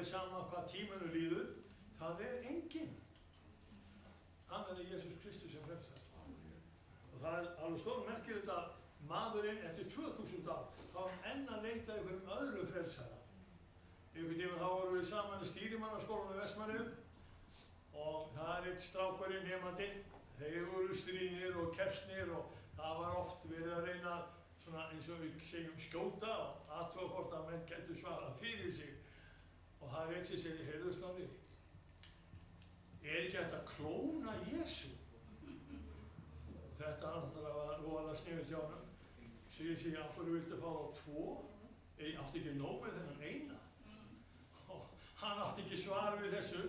sama hvað tímanu líður, það enginn annar en Jesús Kristus sem frelsar. Og það alveg stórmerkilegt að maðurinn eftir 2000 ár þá enn að leita einhverjum öðrum frelsara. Einhvern tíma þá vorum við saman í stýrimannaskólanum í Vestmannaeyjum og það eitt strákurinn nemandinn, þeir voru stríðnir og keppsnir og það var oft verið að reyna svona eins og við segjum skjóta og athuga hvort að menn getur svarað fyrir sig. Og það eitt sem segir, heyrðu Snorri, ekki hægt að klóna Jesú? Þetta náttúrulega var rosalega sniðugt hjá honum. Svo ég segi, af hverju viltu fá þá 2? Ég átti ekki nóg með þennan eina. Og hann átti ekki svar við þessu.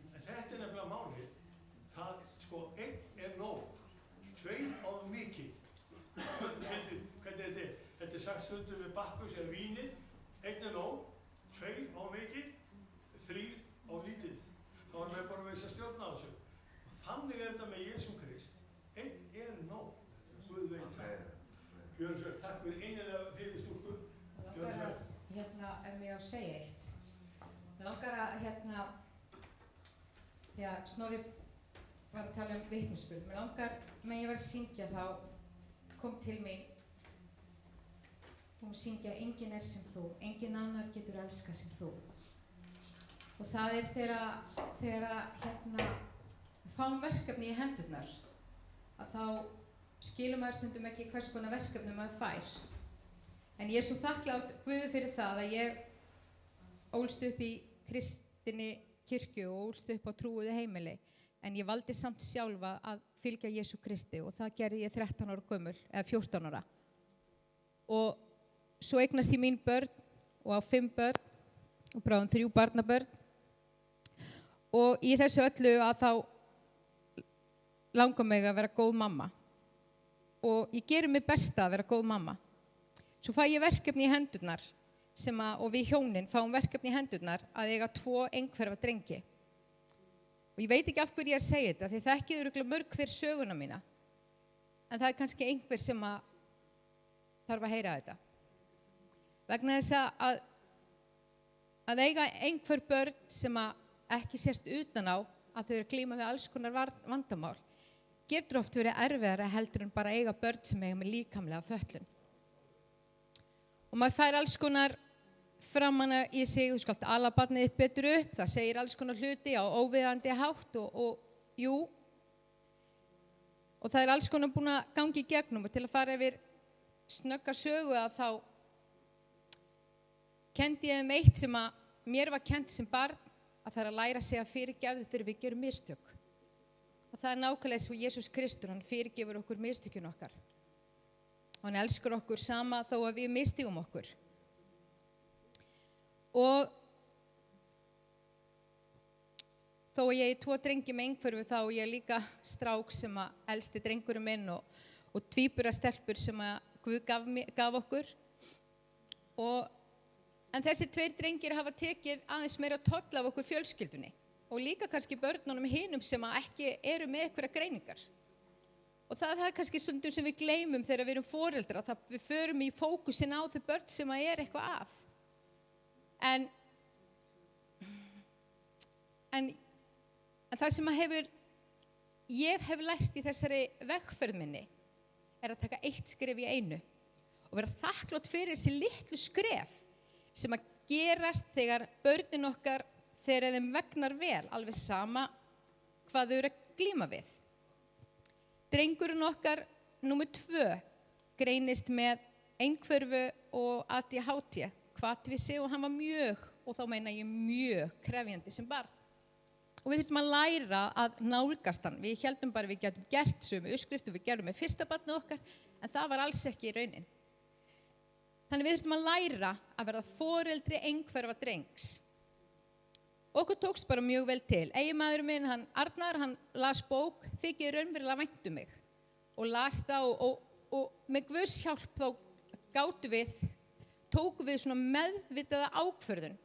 En þetta nefnilega málið. Það, sko, 1 nóg. 2 of mikið. Hvernig þetta er? Þetta sagt stundum við Bakkus eða vínið. 1 nóg. 2 of mikið. 3 of lítið. Þá erum við bara með þess að stjórna á þessu. Og þannig þetta með Jesú Krist. 1 nóg. Guð veit það. Björnsvöld, takk fyrir innilega fyrir stúlku. Langar að, ef ég á að segja eitt. Langar að, Snorri var að tala vitnisburð. Mér langar, meðan ég var að syngja þá, kom til mig, hún syngja, enginn sem þú, enginn annar getur elskað sem þú. Og það þegar við fáum verkefni í hendurnar, að þá skilum maður stundum ekki hvers konar verkefni maður fær. En ég svo þakklátt Guði fyrir það að ég ólst upp í kristinni kirkju og ólst upp á trúuðu heimili. En ég valdi samt sjálfa að fylgja Jesú Kristi og það gerði ég 13 ára gömul, eða 14 ára. Og svo eignast ég mín börn og á 5 börn og bráðum 3 barnabörn. Og í þessu öllu að þá langar mig að vera góð mamma. Og ég geri mig besta að vera góð mamma. Svo fæ ég verkefni í hendurnar og við hjónin fáum verkefni í hendurnar að eiga 2 einhverfa drengi. Og ég veit ekki af hverju ég að segja þetta, því þekkið örugglega mörg hver söguna mína. En það kannski einhver sem þarf að heyra þetta. Vegna þess að eiga einhver börn sem ekki sést utan á að þau eru að glíma við alls konar vandamál, getur oft verið erfiðara heldur en bara eiga börn sem eiga með líkamlega fötlun. Og maður fær alls konar framan í sig, þú skalt ala barnið þitt betur upp, það segir alls konar hluti á óviðandi hátt og það er alls konar búin að gangi í gegnum, og til að fara yfir snögga sögu að þá kenndi ég þeim eitt sem mér var kennt sem barn, að það er að læra sig að fyrirgefðu þegar við gerum mistök. Og það er nákvæmlega eins og Jesús Kristur, hann fyrirgefur okkur mistökin okkar. Og hann elskar okkur sama þó að við mistigum okkur. Og þó að ég 2 drengi með einhverfu, þá ég líka strák sem elsti drengurinn minn og tvíburastelpur sem Guð gaf okkur. En þessi 2 drengir hafa tekið aðeins meira toll af okkur fjölskyldunni og líka kannski börnunum hinum sem ekki eru með einhverja greiningar. Og það er kannski stundum sem við gleymum þegar við erum foreldrar, að við förum í fókusin á þau börn sem eitthvað að. En það sem ég hef lært í þessari vegferð minni að taka 1 skref í einu og vera þakklátt fyrir þessi litlu skref sem gerast þegar börnin okkar, þegar þeim vegnar vel, alveg sama hvað þau eru að glíma við. Drengurinn okkar númer 2 greinist með einhverfu og ADHD, hvatvísi, og hann var mjög, og þá meina ég mjög krefjandi sem barn. Og við þurftum að læra að nálgast hann. Við héldum bara við getum gert sömu uppskriftu við gerum með fyrsta barnið okkar, en það var alls ekki í raunin. Þannig við þurftum að læra að verða foreldri einhverfa drengs. Okkur tókst bara mjög vel til. Eiginmaðurinn minn, Arnar, hann las bók, þykir raunverulega vænt um mig. Og las það og með Guðs hjálp þá tókum við svona meðvitaða ákvörðun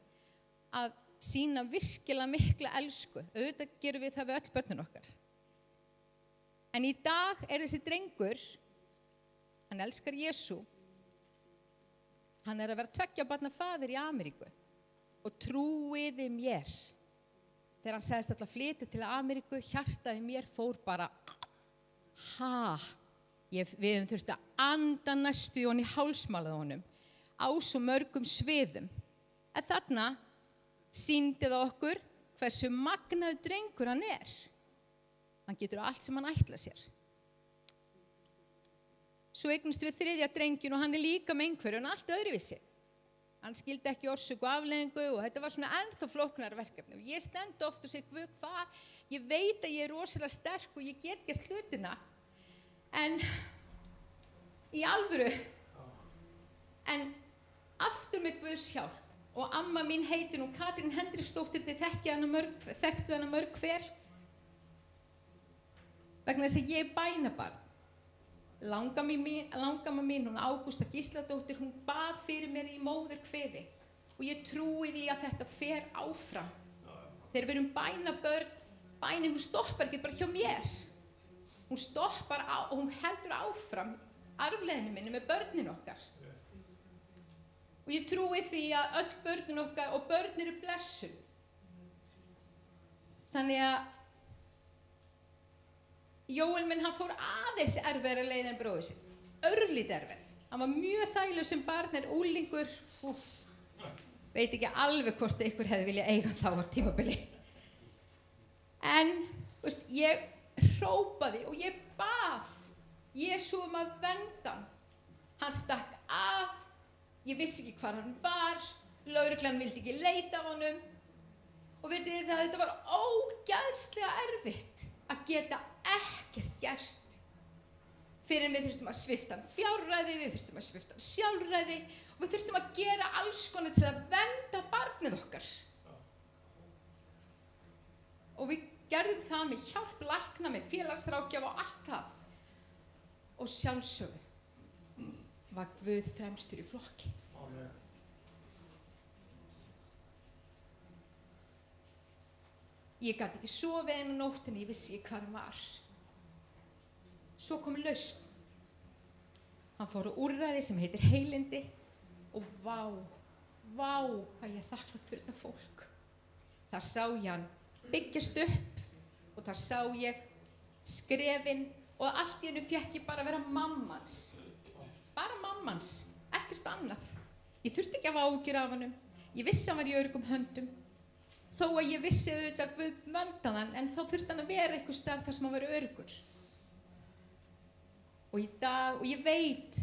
að sýna virkilega mikla elsku. Auðvitað gerum við það við öll börnin okkar. En í dag þessi drengur, hann elskar Jesú. Hann að vera 2 barna faðir í Ameríku. Og trúiði mér, þegar hann segist alltaf flytja til Ameríku, hjartaði mér fór bara, við höfum þurft að anda næstu í honum í hálsmálað honum, á svo mörgum sviðum. En þarna sýndi það okkur hversu magnaður drengur hann er. Hann getur allt sem hann ætlar sér. Svo eignumst við 3. drengin og hann líka með einhverju, en allt öðruvísi. Hann skildi ekki orsök og afleiðingu og þetta var svona ennþá flóknara verkefni. Og ég stend oft og segi, Guð, hvað? Ég veit að ég er rosalega sterk og ég get gert hlutina. En í alvöru. En aftur með Guðs hjálp. Og amma mín heitir nú Katrín Hendriksdóttir, þið þekktu hana mörg hver. Vegna þess að ég er bænabarn. Langamma mín, hún Ágústa Gísladóttir, hún bað fyrir mér í móðurkviði og ég trúi því að þetta fer áfram. Þegar við erum bænabörn, bænin hún stoppar ekki bara hjá mér. Hún stoppar og hún heldur áfram arfleiðinu minni með börnin okkar. Og ég trúi því að öll börnin okkar og börn eru blessun. Þannig að Jóel minn, hann fór aðeins erfiðari leið en bróðir sinn. Örlítið erfið. Hann var mjög þægilegur sem barn, úlingur. Veit ekki alveg hvort ykkur hefði viljað eiga þá á tímabili. En, ég hrópaði og ég bað Jesú að vernda hann. Hann stakk af. Ég vissi ekki hvar hann var. Lögreglan vildi ekki leita af honum. Og veitir þið það, þetta var ógeðslega erfitt að geta ekkert gert. Fyrir en við þurftum að svipta hann fjárræði, við þurftum að svipta hann sjálfræði og við þurftum að gera alls konar til að vernda barn barnið okkar. Og við gerðum það með hjálp lækna, með félagsráðgjafa og allt það. Og sjálfsögðu var Guð fremstur í flokki. Amen. Ég gat ekki sofið einu nóttinni, ég vissi ekki hvað hann var. Svo kom lausn. Hann fór á úrræði sem heitir heilindi og vá hvað ég er þakklát fyrir þetta fólk. Þar sá ég hann byggjast upp og þar sá ég skrefin og allt í hennu fékk ég bara að vera mammans. Bara mammans, ekkert annað. Ég þurfti ekki að hafa áhyggjur af honum. Ég vissi hann var í öruggum höndum. Þó að ég vissi auðvitað Guð verndaði hann, en þá þurfti hann að vera einhver stað þar sem hann var öruggur. Og í dag, og ég veit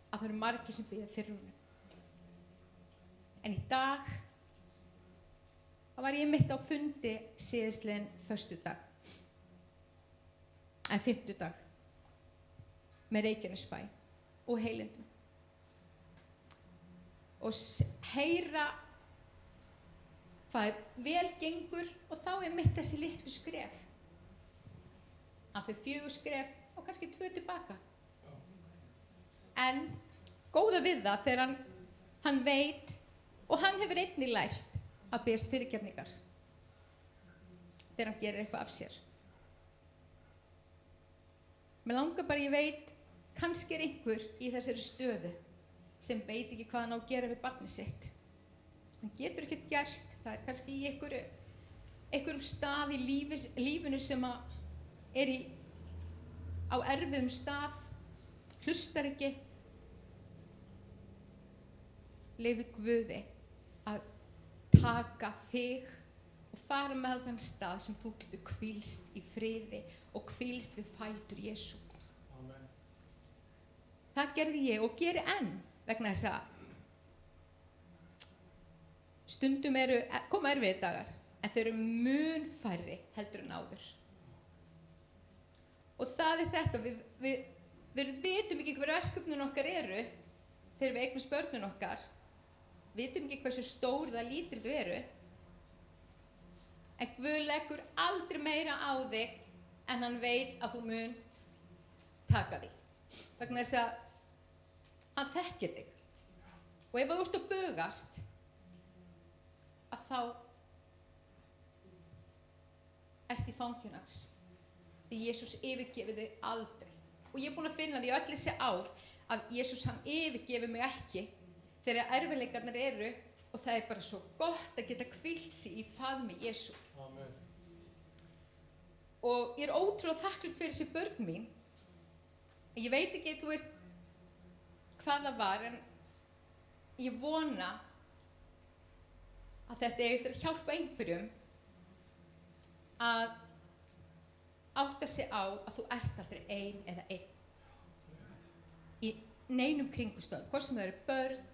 að það eru margir sem biðja fyrir honum. En í dag, þá var ég mitt á fundi síðastliðinn föstudag, fimmtudag, með Reykjanesbæ og heilindum. Og heyra hvað vel gengur og þá er mitt þessi litlu skref. Hann fyrir 4 skref og kannski 2 tilbaka. En góða við það þegar hann veit og hann hefur einnig lært að biðjast fyrirgefningar þegar hann gerir eitthvað af sér. Mér langar bara, ég veit, kannski er einhver í þessari stöðu sem veit ekki hvað hann á að gera við barnið sitt. Hann getur ekkert gert, það er kannski í einhverjum stað í lífinu sem er á erfiðum stað, hlustar ekki. Leyfðu Guði að taka þig og fara með þann stað sem þú getur hvílst í friði og hvílst við fætur Jesú. Amen. Það gerði ég og geri enn vegna þess að stundum koma erfiðir dagar, en þeir eru mun færri heldur en áður. Og það er þetta, við vitum ekki hver verkefnin okkar eru þegar við eignumst börnin okkar. Vitum ekki hversu stór eða lítil þau eru. En Guð leggur aldrei meira á þig en hann veit að þú mun taka því. Vegna þess að hann þekkir þig. Og ef þú ert að bugast, að þá ert í fanginu hans. Því Jesús yfirgefur þig aldrei. Og ég er búin að finna því öll þessi ár að Jesús hann yfirgefur mig ekki þegar erfiðleikarnir eru og það er bara svo gott að geta hvílt sig í faðmi Jesú. Amen. Og ég er ótrúlega þakklátt fyrir þessi börn mín. Ég veit ekki, þú veist, hvað það var, en ég vona að þetta eftir að hjálpa einhverjum að átta sig á að þú ert aldrei ein eða einn. Í neinum kringumstæðum, hvort sem það eru börn,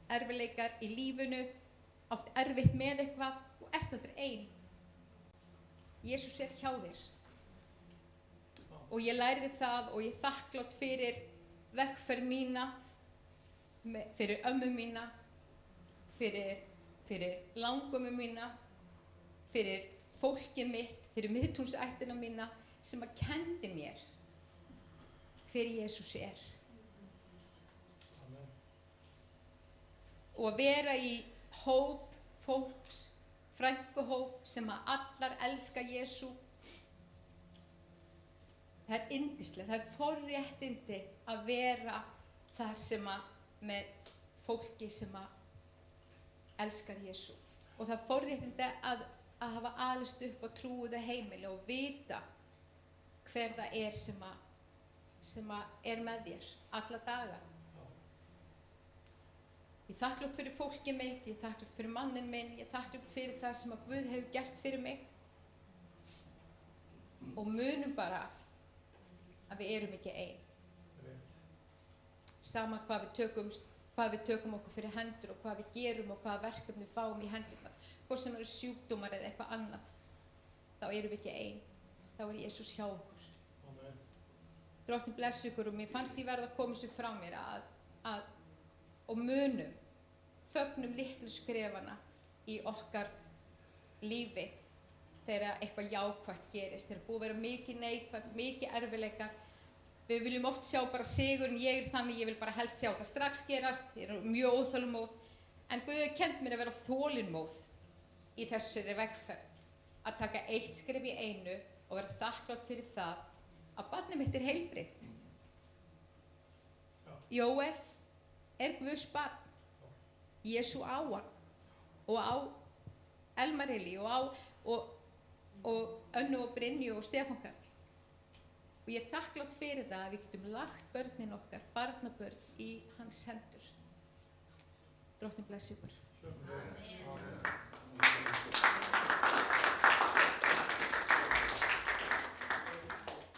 erfiðleikar í lífinu, oft erfitt með eitthvað, þú ert aldrei ein. Jesús er hjá þér. Og ég lærði það og ég er þakklát fyrir vegferð mína, fyrir ömmu mína, fyrir langömmu mína, fyrir fólkið mitt, fyrir miðtúnsættina mína sem að kenndi mér hver Jesús er. Amen. Og að vera í hóp fólks, frænkuhóp sem að allar elska Jesú, það er yndislegt, það er forréttindi að vera þar sem að með fólki sem að elskar Jesú. Og það er forréttindi að hafa alist upp á trúuðu heimili og vita hver það er sem að er með þér alla daga. Ég er þakklátt fyrir fólkið mitt, ég er þakklátt fyrir mannin minn, ég er þakklátt fyrir það sem að Guð hefur gert fyrir mig. Og munum bara að við erum ekki ein. Sama hvað við tökum okkur fyrir hendur og hvað við gerum og hvaða verkefni við fáum í hendurnar. Hvort sem eru sjúkdómar eða eitthvað annað, þá erum við ekki ein. Þá er Jesús hjá okkur. Amen. Drottinn blessi ykkur og mér fannst ég verða að koma þessu frá mér og munum, fögnum litlu skrefana í okkar lífi þegar eitthvað jákvætt gerist, þegar búið að vera mikið neikvætt, mikið erfiðleikar. Við viljum oft sjá bara sigurinn, ég þannig, ég vil bara helst sjá þetta strax gerast, ég mjög óþolinmóð, en Guð hefur kennt mér að vera þolinmóð í þessari vegferð, að taka eitt skref í einu og vera þakklátt fyrir það að barnið mitt heilbrigt. Jóel Guðs barn, Jesú á hann og á Elmar Eli og Önnu og Brynju og Stefán Karl. Og ég þakklátt fyrir það að við getum lagt börnin okkar, barnabörn, í hans hendur. Drottinn blessi ykkur.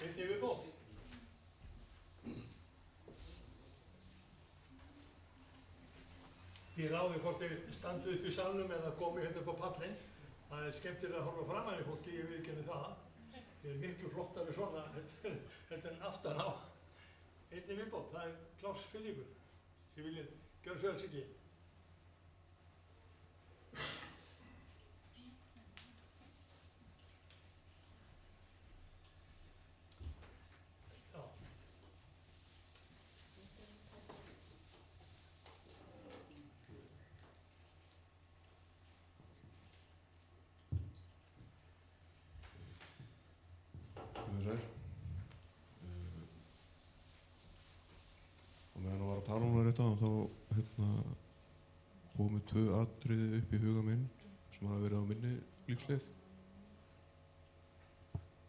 Einnig viðbót. Þið ráðið hvort þið standið upp í salnum eða komið hérna upp á pallinn. Það er skemmtilega að horfa framan í fólki, ég viðurkenni það. Þið er miklu flottari svona heldur en aftan á. Einnig viðbót, það er pláss fyrir ykkur. Þið viljið gjöra svo alls ekki. Og meðan að var að tala um það rétt á þá komu 2 atriði upp í huga minn sem hafa verið á minni lífsleið.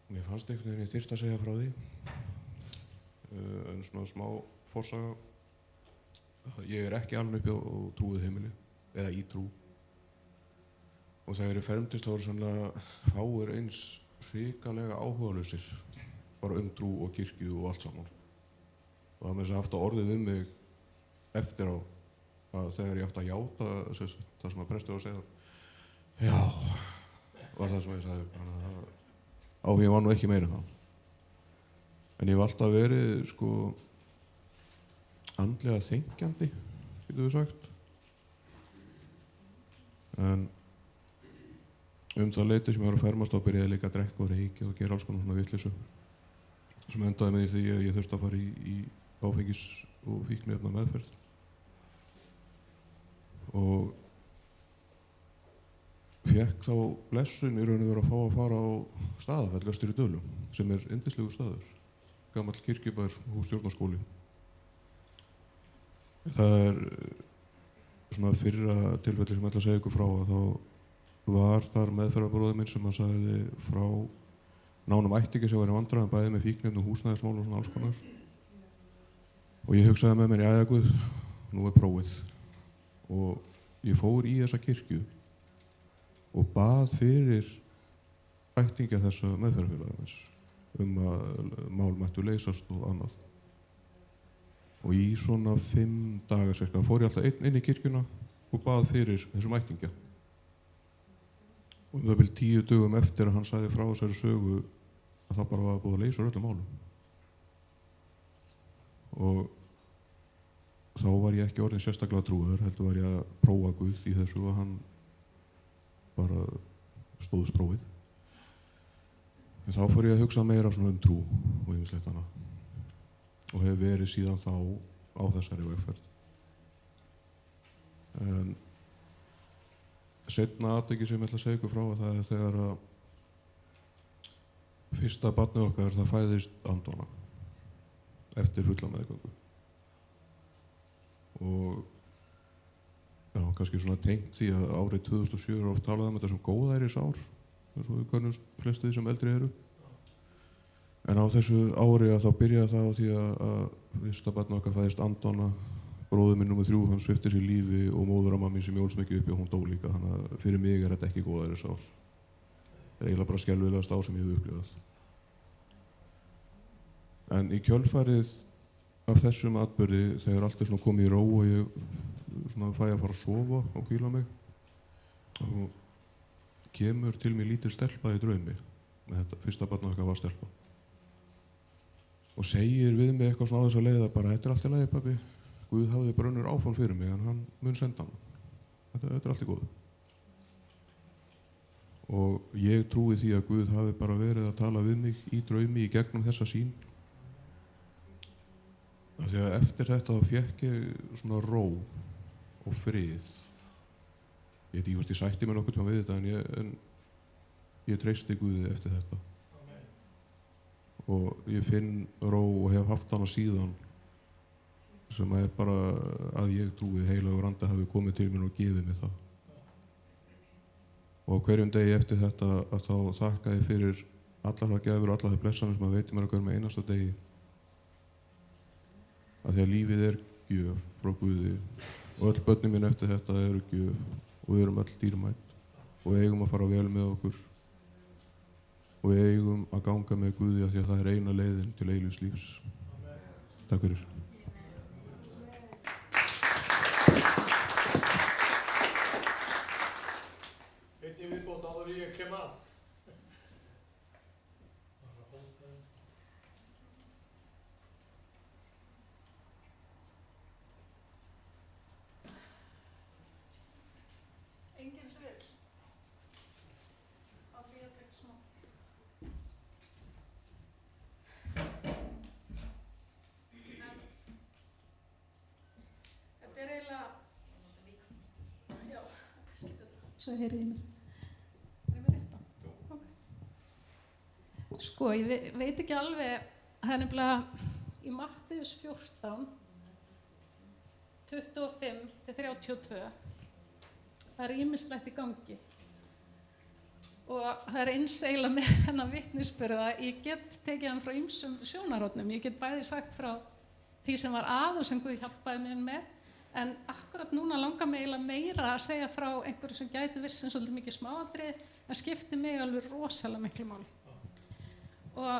Mér fannst einhvern veginn ég þyrfti að segja frá því. En svona smá forsaga. Ég er ekki alveg uppi á trúið heimili eða í trú. Og þegar ég fermdist þá voru sannlega fáir eins hrikalega áhugalausir bara trú og kirkju og allt saman. Og það með þess að haft orðið mig eftir á að þegar ég átti að játa það sem að prestur var að segja já, var það sem ég sagði. Þannig að áhugin var nú ekki meira en það. En ég hef alltaf verið andlega þengjandi, getum við sagt. En það leyti sem ég var að fermast þá byrjaði ég líka að drekka og reykja og gera alls konar svona vitleysu sem endaði með því að ég þurfti að fara í áfengis- og fíkniefna meðferð. Og fékk þá blessun í raun og veru að fá að fara á Staðarfell austur í Dölum sem er yndislegur staður, gamall kirkjubær og stjórnarskóli. Það er svona fyrra tilfelli sem ég ætla að segja ykkur frá að þá var þar meðferðarbróðir minn sem að sagði frá nánum ættingja sem var í vandræðum bæði með fíkniefni og húsnæðismál og svona alls konar. Og ég hugsaði með mér, jæja Guð, nú er prófið. Og ég fór í þessa kirkju og bað fyrir ættingja þessa meðferðarfélagsins að mál mættu leysast og annað. Og í svona 5 daga cirka fór ég alltaf inn í kirkjuna og bað fyrir þessum ættingja. Og það bil 10 dögum eftir að hann sagði frá þessari sögu að það bara var búið að leysa öllum málum. Og þá var ég ekki orðinn sérstaklega trúaður, heldur var ég að prófa Guð í þessu og hann bara stóðst prófið. En þá fór ég að hugsa meira svona trú og ýmislegt annað. Og hef verið síðan þá á þessari vegferð. En seinna atviki sem ég ætla að segja ykkur frá að það er þegar að fyrsta barnið okkar það fæðist andvana eftir fulla meðgöngu. Og já, kannski svona tengt því að árið 2007 er oft talað um þetta sem góðærisár, eins og við könnumst flest því sem eldri eru. En á þessu ári að þá byrjaði það á því að fyrsta barnið okkar fæðist andvana. Bróðir minn númer 3, hann svipti sér lífi og móðuramma mín sem ég ólst mikið uppi og hún dó líka, þannig að fyrir mig er þetta ekki góðærisár. Það er eiginlega bara skelfilegast ár sem ég hef upplifað. En í kjölfarið af þessum atburði, þegar allt er svona komið í ró og ég svona fæ að fara að sofa og hvíla mig, og kemur til mér lítil stelpa í draumi, með þetta fyrsta barnið okkar var stelpa. Og segir við mig eitthvað svona á þessa leið að bara, þetta er allt í lagi pabbi. Guð hafði bara önnur áform fyrir mig en hann mun senda hann. Þetta er allt í góðu. og ég trúi því að Guð hafi bara verið að tala við mig í draumi í gegnum þessa sýn. Af því að eftir þetta þá fékk ég svona ró og frið. Ég veit ekki hvort ég sætti mér nokkuð við þetta en ég treysti Guði eftir þetta. Og ég finn ró og hef haft hana síðan, sem er bara að ég trúi heilagur andi hafi komið til mér og gefið mér það. Og á hverjum degi eftir þetta að þá þakka ég fyrir allar þær gjafir og allar þær blessanir sem að veitir mér að hverjum einasta degi. Af því að lífið er gjöf frá Guði og öll börnin mín eftir þetta eru gjöf og við erum öll dýrmætt og við eigum að fara vel með okkur og við eigum að ganga með Guði af því að það er eina leiðin til eilífs lífs. Takk fyrir. Einnig viðbót áður ég kem að. Enginn sem vill. Á því að taka smá. Þetta er eiginlega, já, kannski þetta. Svo heyrði ég mér. Er ég mér rétt á? Ok. Sko, ég veit ekki alveg, það er nefnilega í Mattheus 14, 25-32. Það er ýmislegt í gangi og það er eins eiginlega með þennan vitnisburð að ég get tekið hann frá ýmsum sjónarhornum. Ég get bæði sagt frá því sem var að og sem Guð hjálpaði mér með, en akkurat núna langar mig eiginlega meira að segja frá einhverju sem gæti verið sem svolítið mikið smáatriði en skipti mig alveg rosalega miklu máli. Og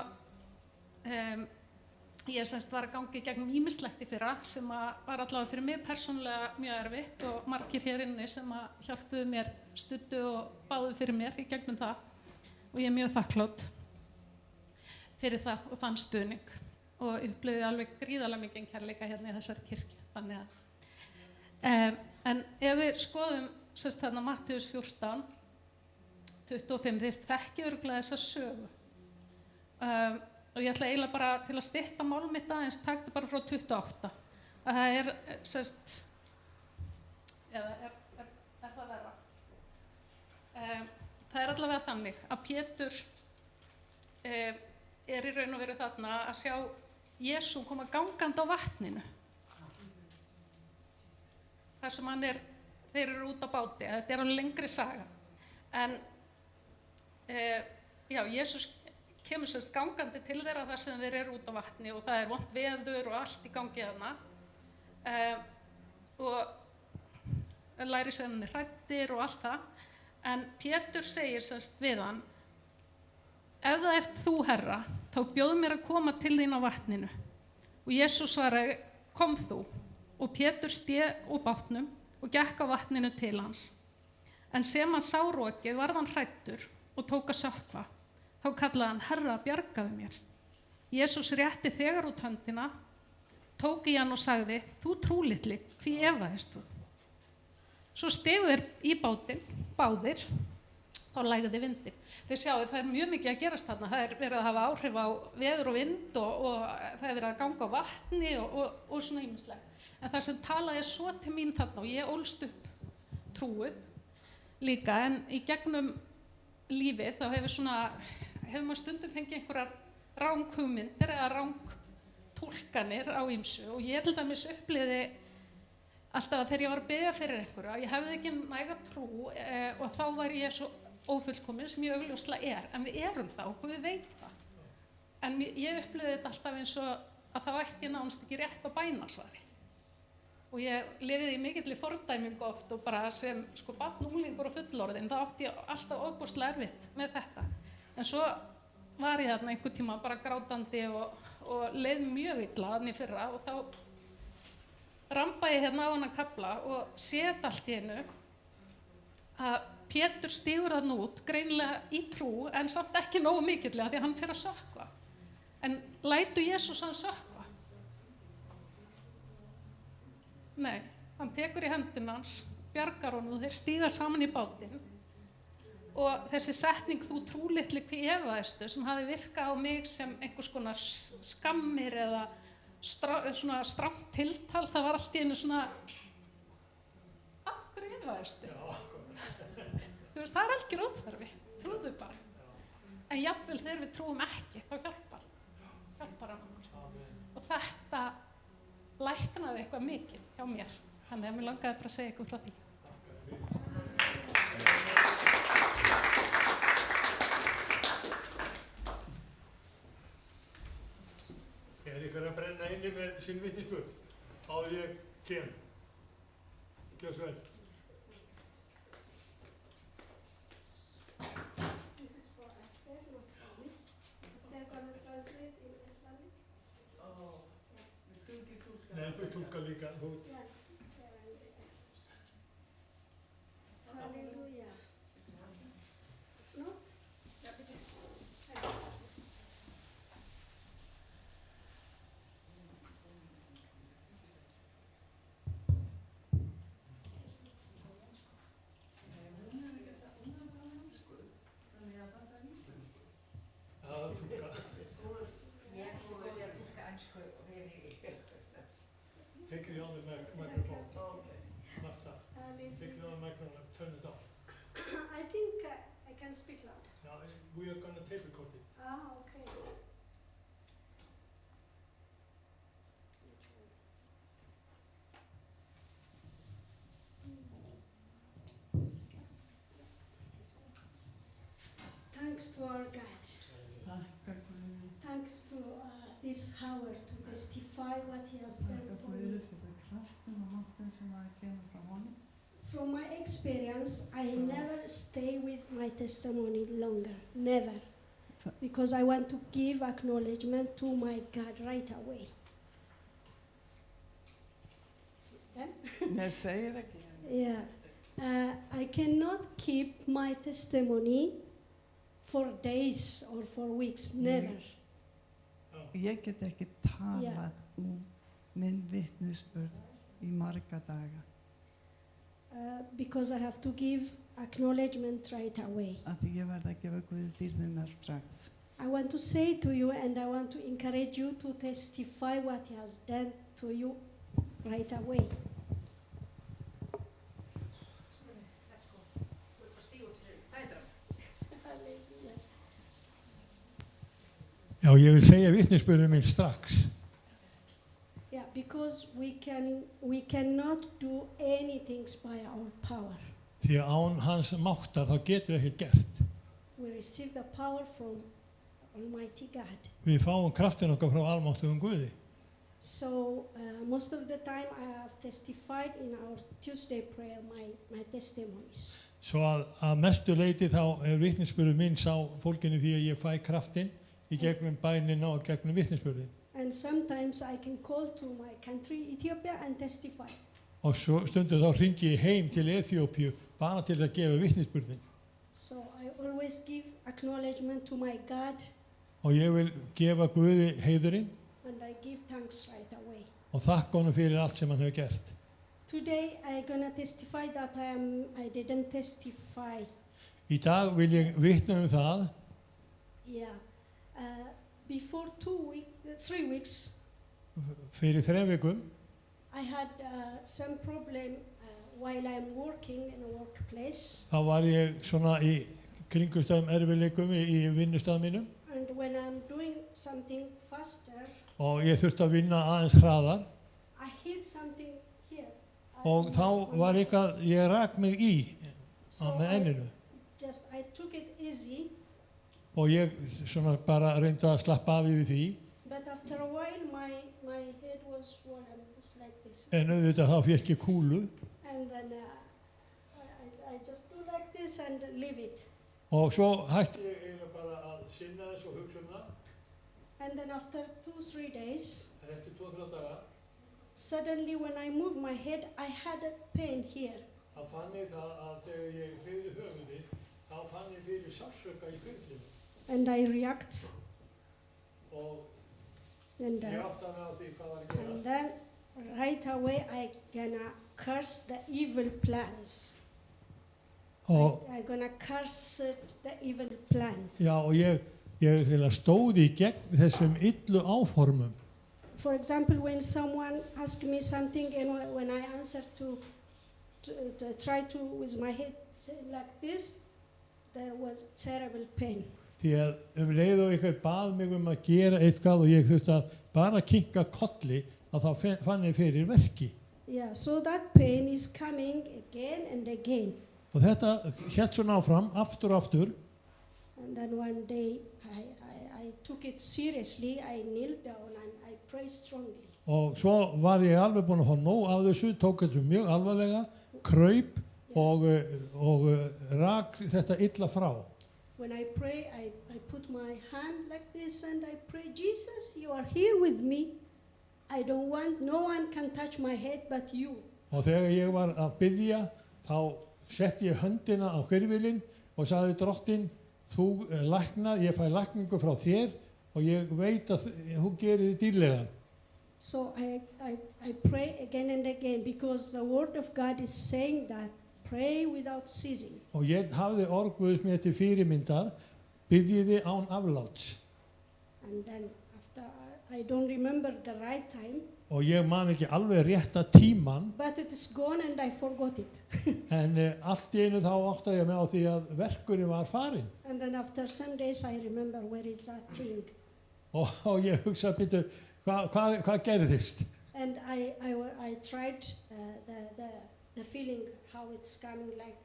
ég semst var að gangi gegnum ýmislegt í fyrra sem var allavega fyrir mig persónulega mjög erfitt og margir hér inni sem hjálpuðu mér, studdu og báðu fyrir mér í gegnum það og ég er mjög þakklátt fyrir það og þann stuðning og upplifði alveg gríðarlega mikið kærleika hérna í þessari kirkju. Þannig að en ef við skoðum semst þarna Mattheus 14, 25, þið þekkið örugglega þessa sögu. Og ég ætla eiginlega bara til að stytta mál mitt aðeins, takk bara frá 28. Að það er, sérst, eða er það verra? Það er allavega þannig að Pétur er í raun og veru þarna að sjá Jesú koma gangandi á vatninu. Þar sem þeir eru út á báti, þetta er á lengri saga. En, já, Jesús kemur semst gangandi til þeirra þar sem þeir eru út á vatni og það er vont veður og allt í gangi þarna og lærisveinarnir hræddir og allt það en Pétur segir semst við hann ef það ert þú herra þá bjóð mér að koma til þín á vatninu og Jesús svaraði kom þú og Pétur sté úr bátnum og gekk á vatninu til hans en sem hann sá rokið varð hann hræddur og tók að sökkva. Þá kallaði hann, Herra, bjargaðu mér. Jesús rétti þegar út höndina, tók í hann og sagði, þú trúlitli, hví efaðist þú? Svo stigu þeir í bátinn, báðir, þá lægði vindinn. Þið sjáu, það er mjög mikið að gerast þarna. Það er verið að hafa áhrif á veður og vind og það er verið að ganga á vatni og svona ýmislegt. En það sem talaði svo til mín þarna og ég ólst upp trúið líka, en í gegnum lífið þá hefur maður stundum fengið einhverjar ranghugmyndir eða rangtúlkanir á ýmsu og ég til dæmis upplifði alltaf að þegar ég var að biðja fyrir einhverju að ég hefði ekki næga trú og þá var ég svo ófullkomin sem ég augljóslega en við erum það og Guð veit það. En ég upplifði þetta alltaf eins og að það ætti ég nánast ekki rétt á bænasvari. Og ég lifði í mikilli fordæmingu oft og bara sem barn, unglingur og fullorðinn, þá átti ég alltaf ofboðslega erfitt með þetta. En svo var ég þarna einhvern tíma bara grátandi og leið mjög illa þarna í fyrra og þá rambaði ég hérna á hana kafla og séð allt í einu að Pétur stígur þarna út, greinilega í trú en samt ekki nógu mikillega því að hann fer að sökkva. En lætu Jesús hann sökkva? Nei, hann tekur í hendina hans, bjargar honum og þeir stíga saman í bátinn Og þessi setning, þú trúlitli hví efaðistu, sem hafi virkað á mig sem einhvers konar skammir eða svona stramt tiltal, það var allt í einu svona, af hverju efaðistu? Þú veist, það algjör óþarfi, trúðu bara. En jafnvel þegar við trúum ekki, þá hjálpar hann okkur. Og þetta læknaði eitthvað mikið hjá mér. Þannig að mér langaði bara að segja ykkur frá því. Er ykkur að brenna inni með sín vitnisburð? Áður ég kem. Gjör svo vel. This is for Esther, not for me. Esther gonna translate in Islamic? Nei, þú tólka líka. Yes. Hallelujah. It's not? Take it on the microphone. Martha, take it on the microphone and turn it on. I think I can speak loud. Now, we are going to tape record it. Ah, okay. Thanks to our God. Thanks to this Howard to testify what he has done for me. From my experience, I never stay with my testimony longer, never. Because I want to give acknowledgement to my God right away. Yeah. I cannot keep my testimony for days or for weeks, never. Ég get ekki talað minn vitnisburð í marga daga. Because I have to give acknowledgement right away. Af því ég verð að gefa Guði dýrðina strax. I want to say to you and I want to encourage you to testify what he has done to you right away. Já, ég vil segja vitnisburðum minn strax. Yeah, because we cannot do anything by our power. Því að án hans máttar þá getum við ekkert gert. We receive the power from Almighty God. Við fáum kraftin okkar frá almáttugum Guði. So most of the time I have testified in our Tuesday prayer my testimonies. Svo að mestu leyti þá vitnisburður minn sá fólkinu því að ég fæ kraftin í gegnum bænina og gegnum vitnisburðin. And sometimes I can call to my country, Ethiopia, and testify. Og svo stundu þá hringi ég heim til Eþíópíu bara til að gefa vitnisburðin. So I always give acknowledgement to my God. Og ég vil gefa Guði heiðurinn. And I give thanks right away. Og þakka honum fyrir allt sem hann hefur gert. Today I'm gonna testify that I didn't testify. Í dag vil ég vitna það. Yeah. Before 3 weeks. Fyrir 3 vikum. I had some problem while I'm working in a workplace. Þá var ég svona í kringumstæðum erfiðleikum í vinnustað mínum. And when I'm doing something faster. Og ég þurfti að vinna aðeins hraðar. I hit something here. Og þá var eitthvað, ég rak mig í með enninu. I took it easy. Og ég svona bara reyndi að slappa af yfir því. But after a while my head was swollen like this. En auðvitað þá fékk ég kúlu. And then I just do like this and leave it. Og svo hætti ég eiginlega bara að sinna þess og hugsa það. And then after 2-3 days. En eftir 2-3 daga. Suddenly when I moved my head I had a pain here. Þá fann ég það að þegar ég hreyfði höfuðið, þá fann ég fyrir sársauka í hvirflinu. And I react. And then right away I gonna curse the evil plans. Og, I'm gonna curse the evil plan. já, og ég stóð í gegn þessum illu áformum. For example, when someone asks me something and when I answer to try to with my head like this, there was terrible pain. Því að leið og einhver bað mig að gera eitthvað og ég þurfti að bara kinka kolli að þá fann ég fyrir verki. Yeah, so that pain is coming again and again. Og þetta hélt svona áfram, aftur og aftur. And then one day I took it seriously. I knelt down and I prayed strongly. Og svo var ég alveg búinn að fá nóg af þessu, tók þessu mjög alvarlega, kraup og rak þetta illa frá. When I pray, I put my hand like this and I pray, Jesus, you are here with me. I don't want, no one can touch my head but you. Og þegar ég var að biðja, þá setti ég höndina á hvirfilinn og sagði Drottinn, þú læknað, ég fæ lækningu frá þér og ég veit að þú gerir þið dýrlegan. So I pray again and again because the word of God is saying that pray without ceasing. Og ég hafði orð Guðs mér til fyrirmyndar, biðjiði án afláts. And then after, I don't remember the right time. Og ég man ekki alveg rétta tíman. But it is gone and I forgot it. En allt í einu þá áttaði ég mig á því að verkurinn var farinn. And then after some days I remember where is that thing. Og ég hugsa býtu, hvað gerðist? And I tried the feeling how it's coming like,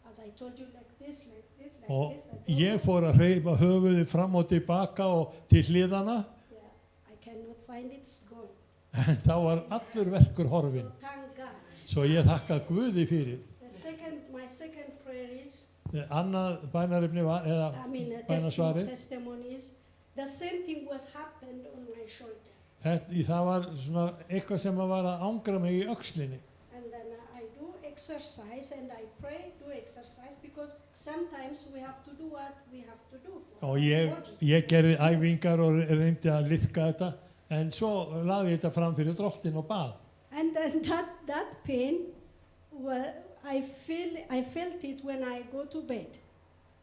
as I told you, like this, like this, like Og this. ég fór að hreyfa höfuðið fram og tilbaka og til hliðana. Yeah, I cannot find it, it's gone. En þá var allur verkur horfinn. So thank God. Svo ég þakka Guði fyrir. My second prayer is, Annað bænarefni var, eða bænasvarið. testimony is, the same thing was happened on my shoulder. Það var svona eitthvað sem var að ángra mig í öxlinni. And then I do exercise and I pray, do exercise because sometimes we have to do what we have to do. Og ég gerði æfingar og reyndi að liðka þetta, en svo lagði ég þetta fram fyrir Drottinn og bað. And then that pain, well, I felt it when I go to bed.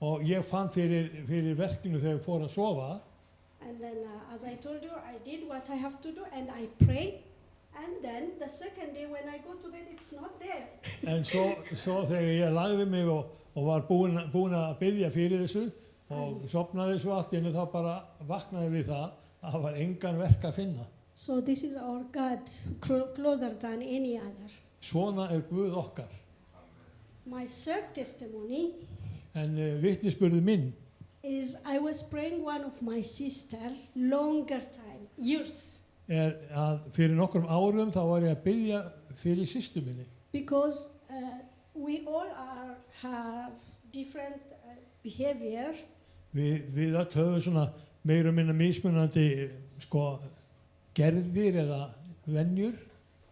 Og ég fann fyrir verkinu þegar ég fór að sofa. And then, as I told you, I did what I have to do, and I prayed. And then the second day when I go to bed, it's not there. En svo þegar ég lagði mig og var búin að biðja fyrir þessu og sofnaði svo allt í einu, þá bara vaknaði við það að það var engan verk að finna. So this is our God, closer than any other. Svona Guð okkar. My third testimony En vitnisburður minn is I was praying one of my sister longer time, years. Að fyrir nokkrum árum þá var ég að biðja fyrir systur minni. Because we all have different behavior. Við öll höfum svona meira og minna mismunandi gerðir eða venjur.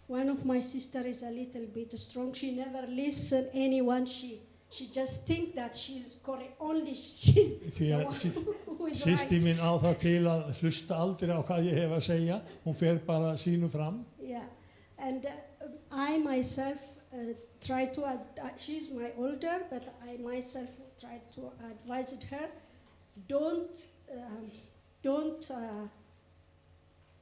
One of my sister is a little bit strong. She never listen anyone. She just think that she's correct. Only she's the one who is Systir right. mín á það til að hlusta aldrei á hvað ég hef að segja. Hún fer bara sínu fram. Yeah, and I myself try to. She's my older, but I myself try to advise her. Don't.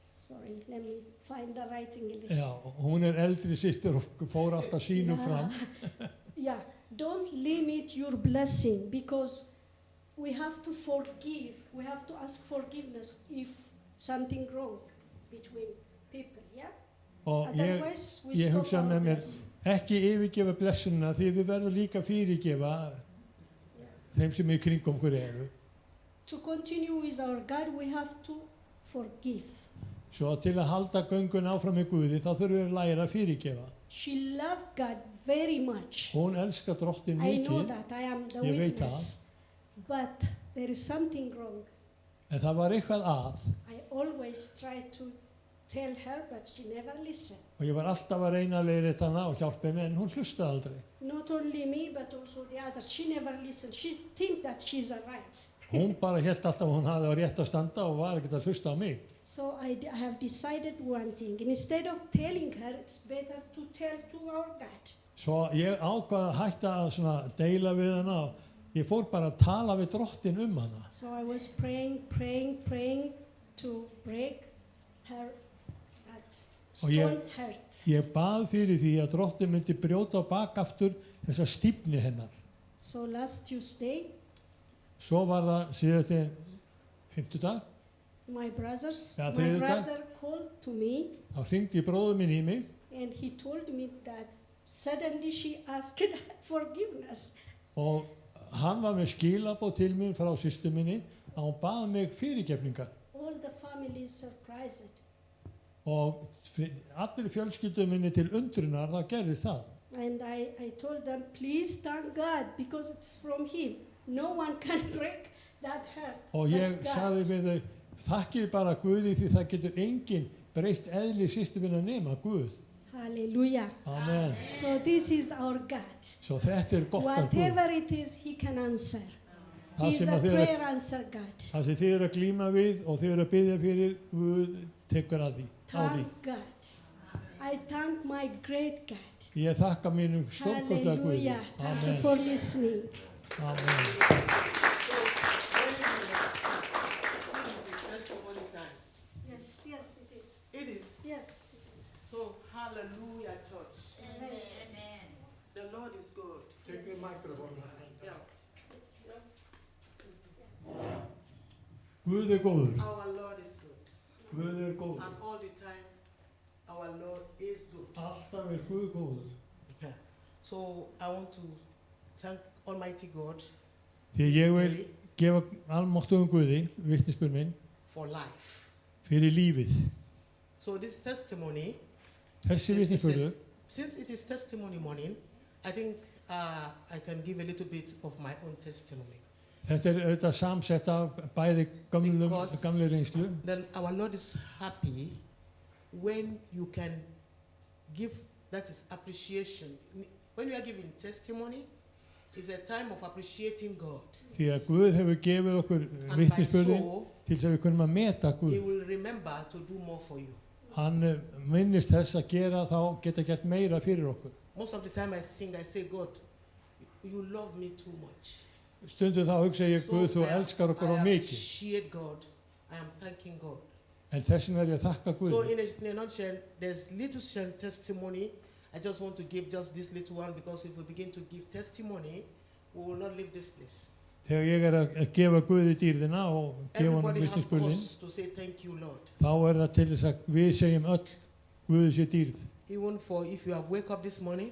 Sorry, let me find the right English. Já, hún eldri systir og fór alltaf sínu fram. Yeah, don't limit your blessing because we have to forgive. We have to ask forgiveness if something wrong between people, yeah? Og Otherwise, we ég stop hugsa our með mér, blessing. ekki yfirgefa blessunina því við verðum líka fyrirgefa þeim sem í kringum okkur eru. To continue with our God, we have to forgive. Svo til að halda göngun áfram með Guði þá þurfum við að læra að fyrirgefa. She loved God very much. Hún elskar Drottinn I know mikið, that, I am the Ég veit witness. But there is something wrong. en það var eitthvað að I always try to tell her, but she never listened. og ég var alltaf að reyna að leiðrétta hana og hjálpa henni en hún hlustaði aldrei. Not only me, but also the others. She never listened. She think that she's right. Hún bara hélt alltaf að hún hafði á rétt að standa og var ekkert að hlusta á mig. So I have decided one thing. Instead of telling her, it's better to tell to our God. Svo ég ákvað að hætta að svona deila við hana og ég fór bara að tala við drottin hana. So I was praying to break her that Og ég- stone heart. Ég bað fyrir því að drottin myndi brjóta á bak aftur þessa stífni hennar. So last Tuesday, Svo var það síðastliðinn fimmtudag, my Ja, my þriðjudag. brother called to me þá hringdi bróður minn í mig and he told me that suddenly she asked forgiveness. og hann var með skilabóð til mín frá systur minni að hún bað mig fyrirgefningar All the family is surprised. og allir fjölskyldu minni til undrunar þá gerðist það. And I told them, please thank God because it's from him. No one can break that heart. Og ég but God. sagði við þau, þakkið bara Guði því það getur enginn breytt eðli systur minna nema Guð. Hallelujah. Amen. So this is our God. Svo þetta gott af Guð. Whatever it is, he can answer. Það He is sem a að þið prayer answer God. það sem þið að glíma við og þið að biðja fyrir, Guð tekur að því. Thank God. I thank my great God. Ég þakka mínum stórkostlega Guði. Hallelujah. Thank you Amen. for listening. Amen. Testimony time. Yes, yes, it is. It is. Yes, it is. So, hallelujah, church. Amen. The Lord is good. Take the microphone. Yeah. Guð góður. Our Lord is good. Guð góður. And all the time, our Lord is good. Alltaf Guð góður. Yeah. So, I want to thank Almighty God Því ég vil today gefa almáttugum Guði, vitnisburð minn, for life. fyrir lífið. So, this testimony, Þessi vitnisburður, since it is testimony morning, I think I can give a little bit of my own testimony. þetta auðvitað samsett af bæði Because- gamli reynslu. Then our Lord is happy when you can give, that is appreciation. When you are giving testimony, it's a time of appreciating God. Því að Guð hefur gefið okkur And by vitnisburðin so, til þess að við kunum að meta He Guð. will remember to do more for you. Hann minnist þess að gera þá geta gert meira fyrir okkur. Most of the time I sing, I say, God, you love me too much. Stundum þá hugsa ég, Guð, þú elskar okkur á I mikið. appreciate God. I am thanking God. En þessin er ég að þakka So Guð. in a nutshell, there's little testimony. I just want to give just this little one because if we begin to give testimony, we will not leave this place. Þegar ég er að gefa Guði dýrðina og gefa hann Everybody has vitnisburðin, cause to say thank you, Lord. þá er það til þess að við segjum öll Guði sé dýrð. Even for if you have wake up this morning,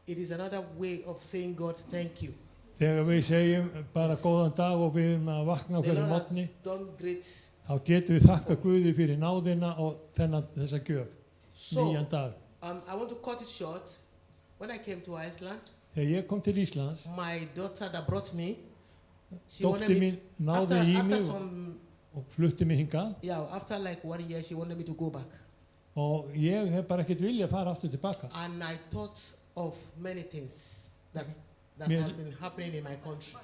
it is another way of saying God thank you. Þegar við segjum bara góðan dag og við erum að vakna The okkur Lord mótni, has done great. þá getum við þakka Guði fyrir náðina og þessa gjöf, nýjan So dag. I want to cut it short. When I came to Iceland, Þegar ég kom til Íslands, my daughter that brought me, she wanted dóttir me mín náði í after mig some, og flutti mig hingað after like 1 year, she wanted me to go back. og ég hef bara ekkert vilja að fara aftur tilbaka. And I thought of many things that Me- has been happening in my country.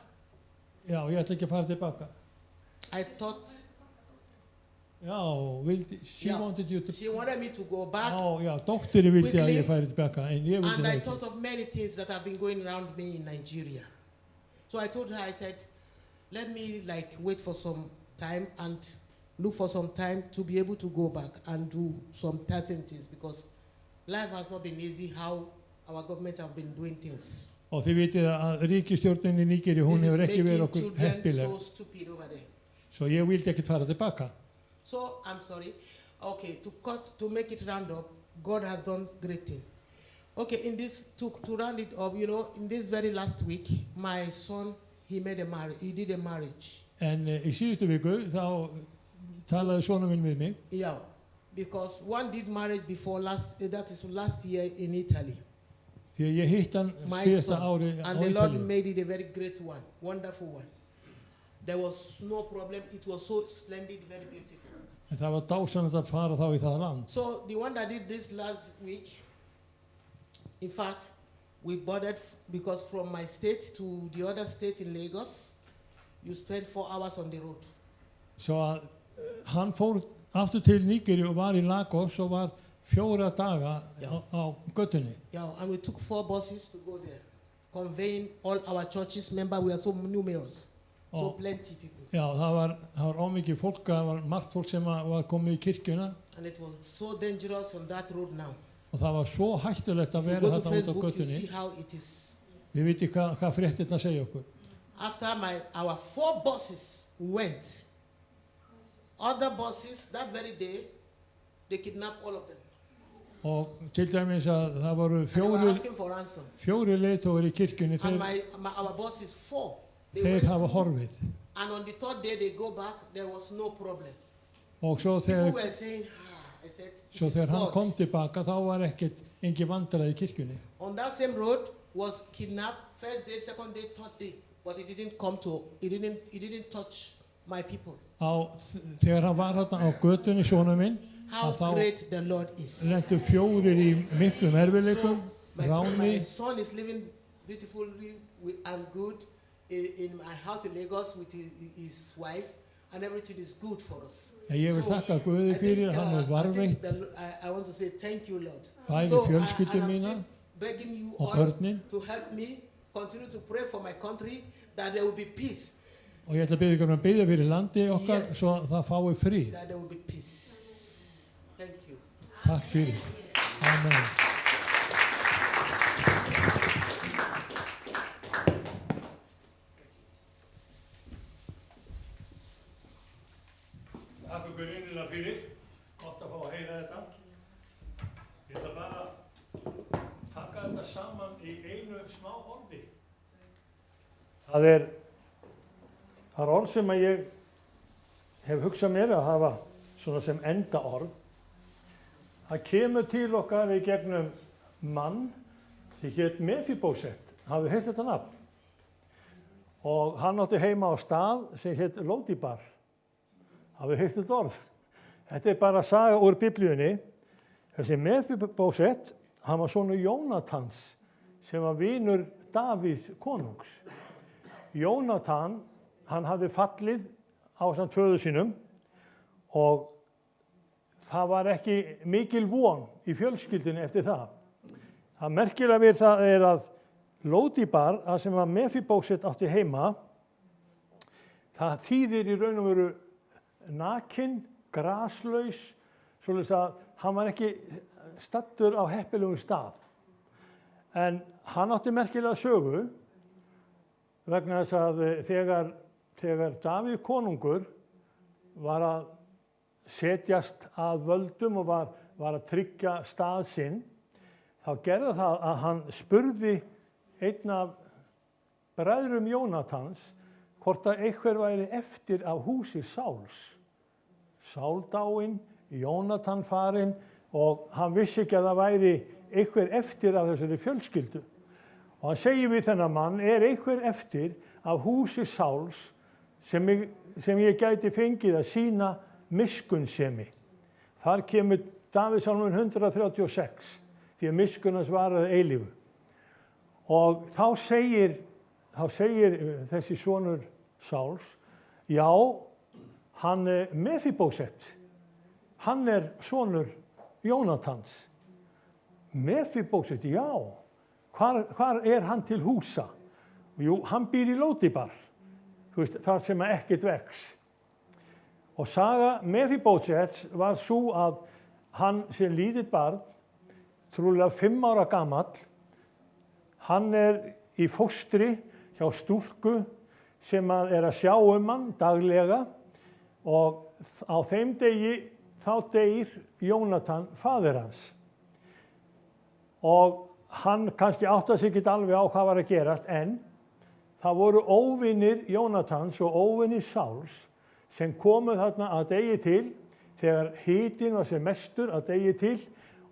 Já, ég ætla ekki að fara tilbaka. I thought Já, she Já. wanted you to... she wanted me to go back. Já, dóttirin vildi að Quickly. ég færi tilbaka, en ég vildi And það I ekki. thought of many things that have been going around me in Nigeria. So I told her, I said, let me like wait for some time and look for some time to be able to go back and do some certain things because life has not been easy how our government have been doing things. Og þið vitið að ríkisstjórnin í Nígeríu, hún This is hefur ekki verið making okkur children heppileg. so stupid over there. Svo ég vildi ekkert fara tilbaka. So I'm sorry. Okay, to make it round up, God has done great thing. Okay, in this to round it up, you know, in this very last week, my son he did a marriage. En í síðustu viku þá talaði sonur minn við mig. Yeah, because one did marriage before last year in Italy. Því að ég hitt hann My síðasta son, ári á and the Lord Ítalíu. made it a very great one, wonderful one. There was no problem. It was so splendid, very beautiful. En það var dásanlegt að fara þá í það land. So the one that did this last week, in fact, we boarded because from my state to the other state in Lagos, you spend 4 hours on the road. Svo að hann fór aftur til Nígeríu og var í Lagos og var 4 daga Já. á göttunni. Yeah, and we took 4 buses to go there, conveying all our churches members. We are so numerous, so Oh. plenty people. Já, það var ómikið fólk, það var margt fólk sem var komið í kirkjuna And it was so dangerous on that road now. og það var svo hættulegt að If you vera go to þetta út á Facebook, you göttunni. see how it is. Við vitum hvað fréttirnar segja okkur. After our 4 buses went, other buses that very day, they kidnapped all of them. Og til dæmis að það voru And they were fjórir asking for ransom. leiðtogar í kirkjunni, And þeir our buses 4. They hafa went, horfið. and on the 3rd day they go back, there was no problem. Og svo People þegar, were saying, I said, it svo is þegar hann God. kom tilbaka þá var engin vandræði í kirkjunni. On that same road was kidnapped 1st day, 2nd day, 3rd day, but it didn't touch my people. Þegar hann var þarna á götunni, sonur minn, How að þá great the Lord is. lentu 4 í miklum erfiðleikum, My ráni. son is living beautifully and good in my house in Lagos with his wife, and everything is good for us. En ég vil So, þakka Guði fyrir, hann er I think varveitt, I want to say thank you, Lord. bæði So, fjölskyldu and I'm mína still begging you og all börnin. to help me continue to pray for my country that there will be peace. Og ég ætla að biðja ykkur að biðja fyrir landi okkar Yes. svo það fái frið. That there will be peace. Thank you. Takk fyrir. Amen. Takk ykkur innilega fyrir, gott að fá að heyra þetta. Ég ætla bara að taka þetta saman í einu smá orði. Það er orð sem að ég hef hugsað mér að hafa svona sem enda orð. Það kemur til okkar í gegnum mann sem hét Mefibósett, hafið heyrt þetta nafn. Og hann átti heima á stað sem hét Lódíbar. Hafið heyrt þetta orð. Þetta er bara saga úr Biblíunni. Þessi Mefibósett, hann var sonur Jónatans sem var vinur Davíðs konungs. Jónatan, hann hafði fallið ásamt föður sínum og það var ekki mikil von í fjölskyldunni eftir það. Það merkilega við það er að Lódíbar, það sem að Mefibósett átti heima, það þýðir í raun og veru nakinn, graslaus, svoleiðis að hann var ekki staddur á heppilegum stað. En hann átti merkilega sögu vegna þess að þegar Davíð konungur var að setjast að völdum og var að tryggja stað sinn, þá gerði það að hann spurði einn af bræðrum Jónatans hvort að einhver væri eftir af húsi Sáls. Sál dáinn, Jónatan farinn og hann vissi ekki að það væri einhver eftir af þessari fjölskyldu. Og hann segir við þennan mann, er einhver eftir af húsi Sáls sem ég gæti fengið að sýna miskunnsemi. Þar kemur Davíðssálmur 136, því að miskunn hans varaði eilífu. Og þá segir þessi sonur Sáls, já, hann Mefibósett, hann er sonur Jónatans. Mefibósett, já, hvar er hann til húsa? Jú, hann býr í Lódíbar, þar sem ekkert vex. Og saga Mefibósett var sú að hann sem lítið barn, trúlega 5 ára gamall, hann er í fóstri hjá stúlku sem er að sjá hann daglega og á þeim degi þá deyr Jónatan faðir hans. Og hann kannski áttar sig ekki alveg á hvað var að gerast, en það voru óvinir Jónatans og óvinir Sáls sem komu þarna að degi til þegar hitinn var sem mestur að degi til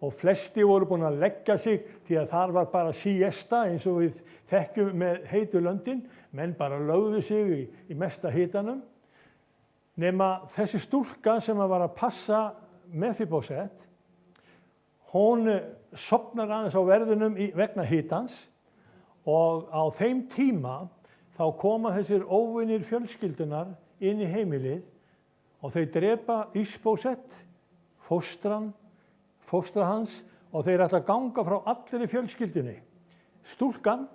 og flesti voru búin að leggja sig því að þar var bara siesta eins og við þekkjum með heitu löndin, menn bara lögðu sig í mesta hitanum. Nema þessi stúlka sem var að passa Mefibósett, hún sofnar aðeins á verðinum vegna hitans og á þeim tíma þá koma þessir óvinir fjölskyldunar inn í heimilið og þau drepa Ísbósett, fóstran, fóstra hans, og þeir ætla að ganga frá allir í fjölskyldunni. Stúlkan,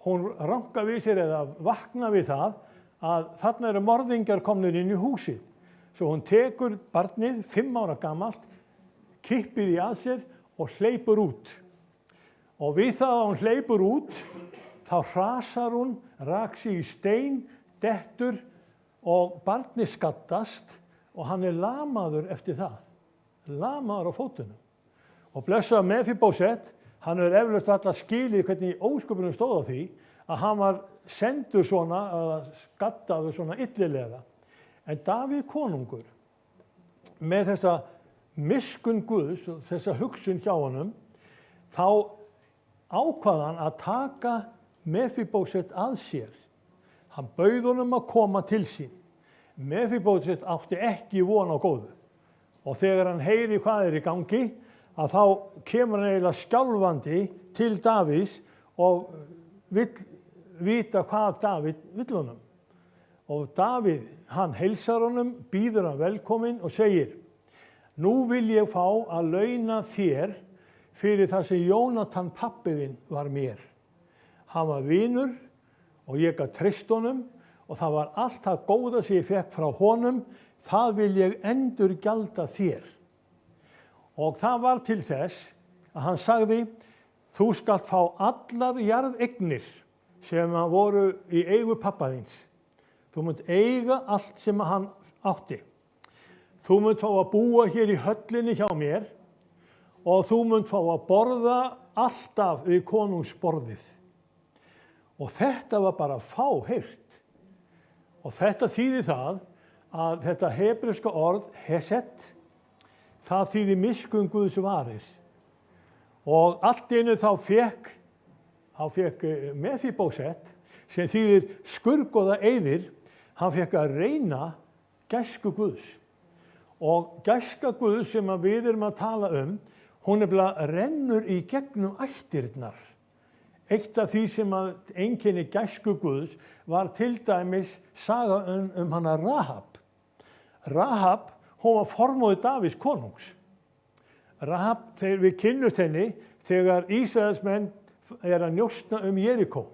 hún ranka við sér eða vakna við það að þarna eru morðingjar komnir inn í húsið. Svo hún tekur barnið, 5 ára gamalt, kippið í að sér og hleypur út. Og við það að hún hleypur út, þá hrasar hún, rak sig í stein, dettur og barnið skaddast og hann lamaður eftir það. Lamaður á fótunum. Og blessaður Mefibósett, hann eflaust alla skilið hvernig ósköpunum stóð á því að hann var sendur svona, eða skaddaður svona illilega. En Davíð konungur, með þessa miskunn Guðs og þessa hugsun hjá honum, þá ákvað hann að taka Mefibósett að sér. Hann bauð honum að koma til sín. Mefibósett átti ekki von á góðu. Og þegar hann heyri hvað í gangi, að þá kemur hann eiginlega skjálfandi til Davíðs og vill vita hvað Davíð vill honum. Og Davíð, hann heilsar honum, býður hann velkominn og segir: nú vil ég fá að launa þér fyrir það sem Jónatan pabbiðinn var mér. Hann var vinur og ég gat treyst honum og það var allt það góða sem ég fekk frá honum, það vil ég endurgjalda þér. Og það var til þess að hann sagði: þú skalt fá allar jarðeignir sem voru í eigu pabba þíns. Þú munt eiga allt sem hann átti. Þú munt fá að búa hér í höllinni hjá mér og þú munt fá að borða alltaf við konungsborðið. Og þetta var bara fáheyrt. Og þetta þýðir það að þetta hebreska orð hesed, það þýðir miskunn Guðs varir. Og allt í einu þá fékk Mefibósett, sem þýðir skurgoða eyðir, hann fékk að reyna gæsku Guðs. Og gæska Guðs sem við erum að tala hún rennur í gegnum ættirnar. Eitt af því sem einkenni gæsku Guðs var til dæmis saga hana Rahab. Rahab, hún var formóðir Davíðs konungs. Rahab, þegar við kynnumst henni, þegar Ísraelsmenn að njósna Jerikó.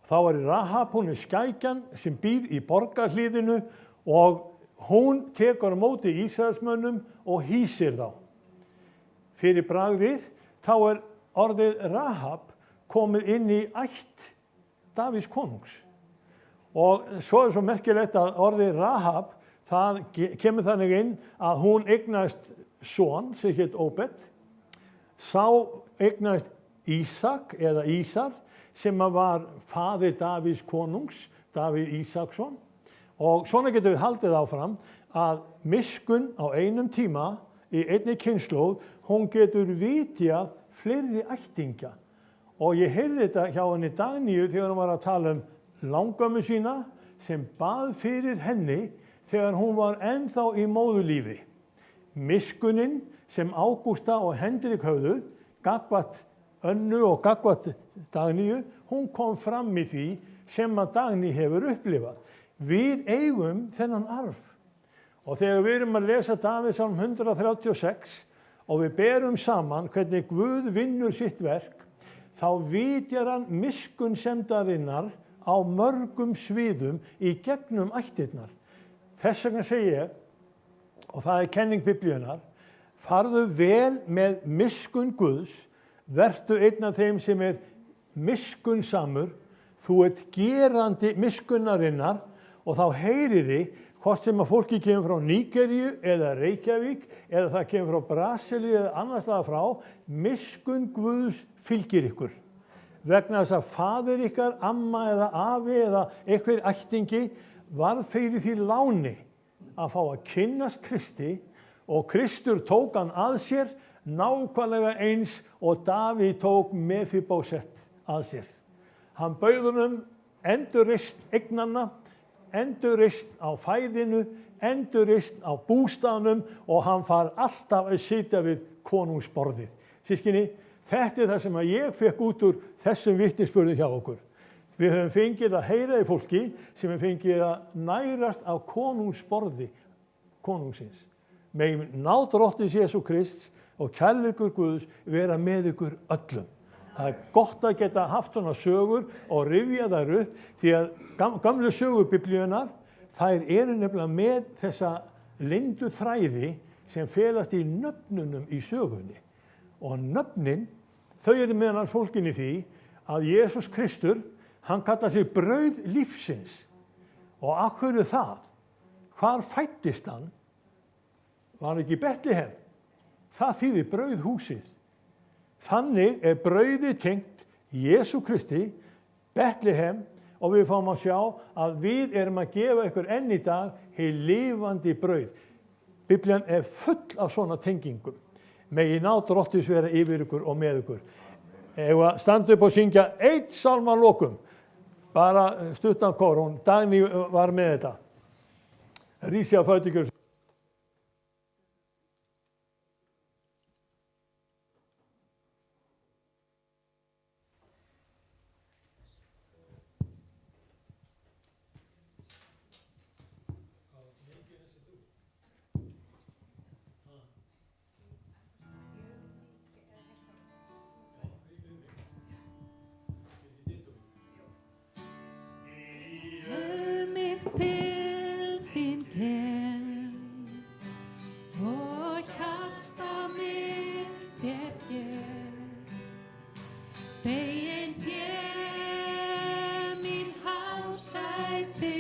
Þá var Rahab, hún skækjan sem býr í borgarhlíðinu og hún tekur á móti Ísraelsmönnum og hýsir þá. Fyrir bragðið, þá orðið Rahab komið inn í ætt Davíðs konungs. Og svo svo merkilegt að orðið Rahab, það kemur þannig inn að hún eignaðist son sem hét Óbed. Sá eignaðist Ísak eða Ísar sem var faðir Davíðs konungs, Davíð Ísaksson. Og svona getum við haldið áfram að miskunn á einum tíma í einni kynslóð, hún getur vitjað fleiri ættingja. Og ég heyrði þetta hjá henni Dagnýju þegar hún var að tala langömmu sína sem bað fyrir henni þegar hún var ennþá í móðurlífi. Miskunnin sem Ágústa og Hendrik höfðu, gagnvart Önnu og gagnvart Dagnýju, hún kom fram í því sem að Dagný hefur upplifað. Við eigum þennan arf. Og þegar við erum að lesa Davíðsálm 136 og við berum saman hvernig Guð vinnur sitt verk, þá vitjar hann miskunnsemdarinnar á mörgum sviðum í gegnum ættirnar. Þess vegna segi ég, og það kenning Biblíunnar, farðu vel með miskunn Guðs, vertu einn af þeim sem miskunnsamur, þú ert gerandi miskunnarinnar og þá heyriði hvort sem að fólki kemur frá Nígeríu eða Reykjavík eða það kemur frá Brasilíu eða annars staðar frá, miskunn Guðs fylgir ykkur. Vegna þess að faðir ykkar, amma eða afi eða einhver ættingi varð fyrir því láni að fá að kynnast Kristi og Kristur tók hann að sér nákvæmlega eins og Davíð tók Mefibósett að sér. Hann bauð honum endurreisn eignanna, endurreisn á fæðinu, endurreisn á bústaðnum og hann far alltaf að sitja við konungsborðið. Systkini, þetta það sem að ég fekk út úr þessum vitnisburði hjá okkur. Við höfum fengið að heyra í fólki sem við fengið að nærast á konungsborði konungsins. Megi náð Drottins Jesú Krists og kærleikur Guðs vera með ykkur öllum. Það er gott að geta haft svona sögur og rifja þær upp því að gamlu sögur Biblíunnar, þær eru nefnilega með þessa leyndu þræði sem felast í nöfnunum í sögunni. Og nöfnin, þau eru meðan hans fólkin í því að Jesús Kristur, hann kallar sig brauð lífsins. Og af hverju það? Hvar fæddist hann? Var hann ekki í Betlehem? Það þýðir brauðhúsið. Þannig er brauðið tengt Jesú Kristi, Betlehem, og við fáum að sjá að við erum að gefa ykkur enn í dag hið lifandi brauð. Biblían er full af svona tengingum. Megi náð Drottins vera yfir ykkur og með ykkur. Ef að standa upp og syngja einn sálm að lokum, bara stuttan kór, hún Dagný var með þetta. Rísi á fætur. Til þín kem og hjarta mitt ég begin ég mín hásæti